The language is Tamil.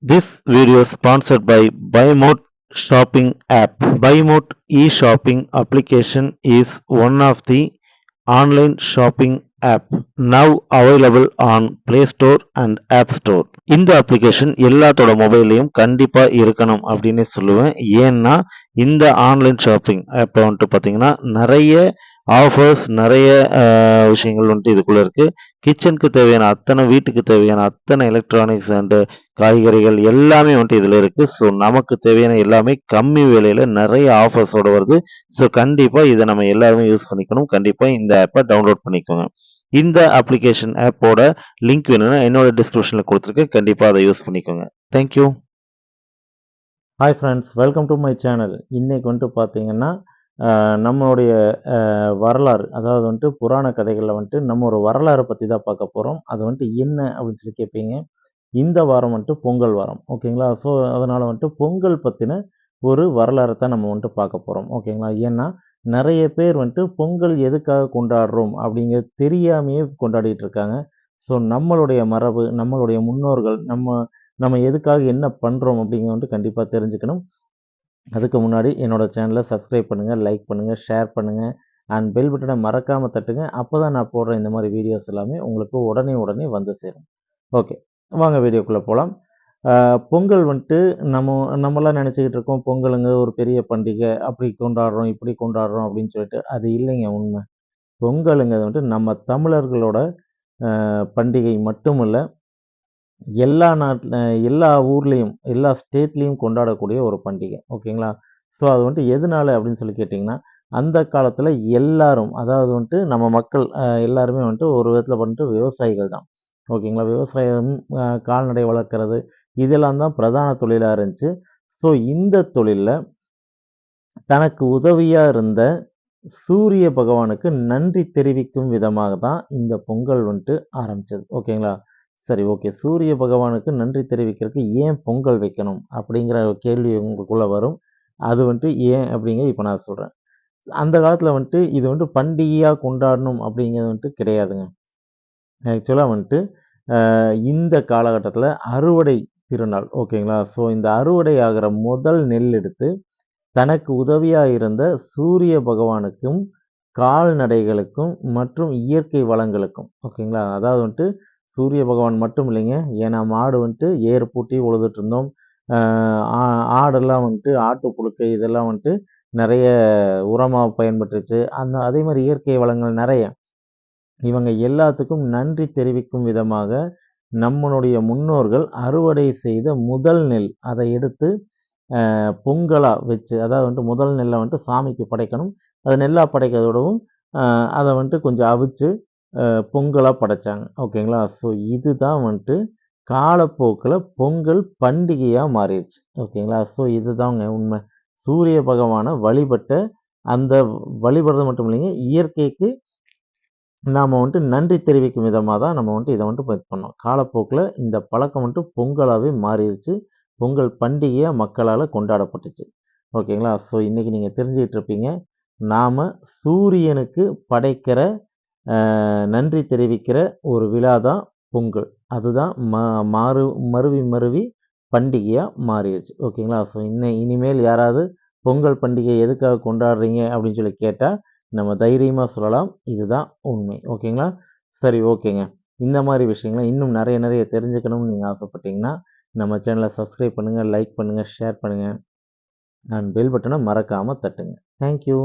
This video is sponsored by BuyMote shopping app. BuyMote e-shopping application is one of the online shopping app now available on Play Store and App Store. இந்த அப்ளிகேஷன் எல்லாத்தோட மொபைல்லையும் கண்டிப்பா இருக்கணும் அப்படின்னு சொல்லுவேன். ஏன்னா இந்த ஆன்லைன் ஷாப்பிங் ஆப்ல வந்துட்டு பார்த்தீங்கன்னா நிறைய ஆஃபர்ஸ் நிறைய விஷயங்கள் வந்துட்டு இதுக்குள்ள இருக்கு. கிச்சனுக்கு தேவையான அத்தனை வீட்டுக்கு தேவையான அத்தனை எலக்ட்ரானிக்ஸ் அண்ட் காய்கறிகள் எல்லாமே வந்துட்டு இதில் இருக்குது. ஸோ நமக்கு தேவையான எல்லாமே கம்மி விலையில் நிறைய ஆஃபர்ஸோடு வருது. ஸோ கண்டிப்பாக இதை நம்ம எல்லாருமே யூஸ் பண்ணிக்கணும். கண்டிப்பாக இந்த ஆப்பை டவுன்லோட் பண்ணிக்கோங்க. இந்த அப்ளிகேஷன் ஆப்போட லிங்க் வேணும்னா என்னோட டிஸ்கிரிப்ஷனில் கொடுத்துருக்கேன். கண்டிப்பாக அதை யூஸ் பண்ணிக்கோங்க. Thank you. Hi friends, welcome to my channel. இன்றைக்கி வந்துட்டு பார்த்தீங்கன்னா நம்மளுடைய வரலாறு, அதாவது வந்துட்டு புராண கதைகளில் வந்துட்டு நம்ம ஒரு வரலாறை பற்றி தான் பார்க்க போகிறோம். அது வந்துட்டு என்ன அப்படின்னு சொல்லி கேட்பீங்க. இந்த வாரம் வந்துட்டு பொங்கல் வாரம், ஓகேங்களா? ஸோ அதனால் வந்துட்டு பொங்கல் பற்றின ஒரு வரலாறை தான் நம்ம வந்துட்டு பார்க்க போகிறோம், ஓகேங்களா? ஏன்னா நிறைய பேர் வந்துட்டு பொங்கல் எதுக்காக கொண்டாடுறோம் அப்படிங்கிறது தெரியாமையே கொண்டாடிட்டு இருக்காங்க. ஸோ நம்மளுடைய மரபு, நம்மளுடைய முன்னோர்கள், நம்ம எதுக்காக என்ன பண்ணுறோம் அப்படிங்கிறது வந்துட்டு கண்டிப்பாக தெரிஞ்சுக்கணும். அதுக்கு முன்னாடி என்னோடய சேனலை சப்ஸ்கிரைப் பண்ணுங்கள், லைக் பண்ணுங்கள், ஷேர் பண்ணுங்கள் அண்ட் பெல் பட்டனை மறக்காமல் தட்டுங்க. அப்போ தான் நான் போடுற இந்த மாதிரி வீடியோஸ் எல்லாமே உங்களுக்கு உடனே வந்து சேரும். ஓகே, வாங்க வீடியோக்குள்ளே போகலாம். பொங்கல் வந்துட்டு நம்மளாம் நினச்சிக்கிட்டு இருக்கோம் பொங்கலுங்க ஒரு பெரிய பண்டிகை, அப்படி கொண்டாடுறோம் இப்படி கொண்டாடுறோம் அப்படின்னு சொல்லிட்டு. அது இல்லைங்க உண்மை. பொங்கலுங்கிறது வந்துட்டு நம்ம தமிழர்களோட பண்டிகை மட்டும் இல்லை, எல்லா நாட்டில் எல்லா ஊர்லேயும் எல்லா ஸ்டேட்லேயும் கொண்டாடக்கூடிய ஒரு பண்டிகை, ஓகேங்களா? ஸோ அது வந்துட்டு எதனால அப்படின்னு சொல்லி கேட்டிங்கன்னா, அந்த காலத்தில் எல்லாரும், அதாவது வந்துட்டு நம்ம மக்கள் எல்லாருமே வந்துட்டு ஒரு விதத்தில் வந்துட்டு விவசாயிகள் தான், ஓகேங்களா? விவசாயம், கால்நடை வளர்க்குறது, இதெல்லாம் தான் பிரதான தொழிலாக இருந்துச்சு. ஸோ இந்த தொழிலில் தனக்கு உதவியாக இருந்த சூரிய பகவானுக்கு நன்றி தெரிவிக்கும் விதமாக தான் இந்த பொங்கல் வந்துட்டு ஆரம்பித்தது, ஓகேங்களா? சரி, ஓகே. சூரிய பகவானுக்கு நன்றி தெரிவிக்கிறதுக்கு ஏன் பொங்கல் வைக்கணும் அப்படிங்கிற கேள்வி உங்களுக்குள்ளே வரும். அது வந்துட்டு ஏன் அப்படிங்கிறது இப்போ நான் சொல்கிறேன். அந்த காலத்தில் வந்துட்டு இது வந்துட்டு பண்டிகையாக கொண்டாடணும் அப்படிங்கிறது வந்துட்டு கிடையாதுங்க. ஆக்சுவலாக வந்துட்டு இந்த காலகட்டத்தில் அறுவடை திருநாள், ஓகேங்களா? ஸோ இந்த அறுவடை ஆகிற முதல் நெல் எடுத்து தனக்கு உதவியாக இருந்த சூரிய பகவானுக்கும் கால்நடைகளுக்கும் மற்றும் இயற்கை வளங்களுக்கும், ஓகேங்களா? அதாவது வந்துட்டு சூரிய பகவான் மட்டும் இல்லைங்க. ஏன்னா மாடு வந்துட்டு ஏர் பூட்டி உழுதுட்டு இருந்தோம். ஆடெல்லாம் வந்துட்டு ஆட்டு புழுக்கை இதெல்லாம் வந்துட்டு நிறைய உரமாக பயன்பட்டுருச்சு. அதே மாதிரி இயற்கை வளங்கள் நிறைய. இவங்க எல்லாத்துக்கும் நன்றி தெரிவிக்கும் விதமாக நம்மளுடைய முன்னோர்கள் அறுவடை செய்த முதல் நெல் அதை எடுத்து பொங்கலாக வச்சு, அதாவது வந்துட்டு முதல் நெல்லை வந்துட்டு சாமிக்கு படைக்கணும். அதை நெல்லாக படைக்கிறதோடவும் அதை வந்துட்டு கொஞ்சம் அவிச்சு பொங்கலாக படைச்சாங்க, ஓகேங்களா? ஸோ இதுதான் வந்துட்டு காலப்போக்கில் பொங்கல் பண்டிகையாக மாறிடுச்சு, ஓகேங்களா? ஸோ இதுதாங்க உண்மை. சூரிய பகவானை வழிபட்ட அந்த வழிபடுறது மட்டும் இல்லைங்க, இயற்கைக்கு நாம் வந்துட்டு நன்றி தெரிவிக்கும் விதமாக தான் நம்ம வந்துட்டு இதை வந்துட்டு இது பண்ணோம். காலப்போக்கில் இந்த பழக்கம் வந்துட்டு பொங்கலாகவே மாறிடுச்சு. பொங்கல் பண்டிகையாக மக்களால் கொண்டாடப்பட்டுச்சு, ஓகேங்களா? ஸோ இன்றைக்கி நீங்கள் தெரிஞ்சுக்கிட்டு இருப்பீங்க, நாம் சூரியனுக்கு படைக்கிற நன்றி தெரிவிக்கிற ஒரு விழா தான் பொங்கல். அதுதான் மருவி பண்டிகையாக மாறிடுச்சு, ஓகேங்களா? ஸோ இனிமேல் யாராவது பொங்கல் பண்டிகை எதுக்காக கொண்டாடுறீங்க அப்படின்னு சொல்லி கேட்டால் நம்ம தைரியமாக சொல்லலாம், இதுதான் உண்மை, ஓகேங்களா? சரி, ஓகேங்க. இந்த மாதிரி விஷயங்களை இன்னும் நிறைய தெரிஞ்சுக்கணும்னு நீங்கள் ஆசைப்பட்டீங்கன்னா நம்ம சேனலை சப்ஸ்கிரைப் பண்ணுங்கள், லைக் பண்ணுங்கள், ஷேர் பண்ணுங்கள் அண்ட் பெல் பட்டனை மறக்காமல் தட்டுங்க. தேங்க்யூ.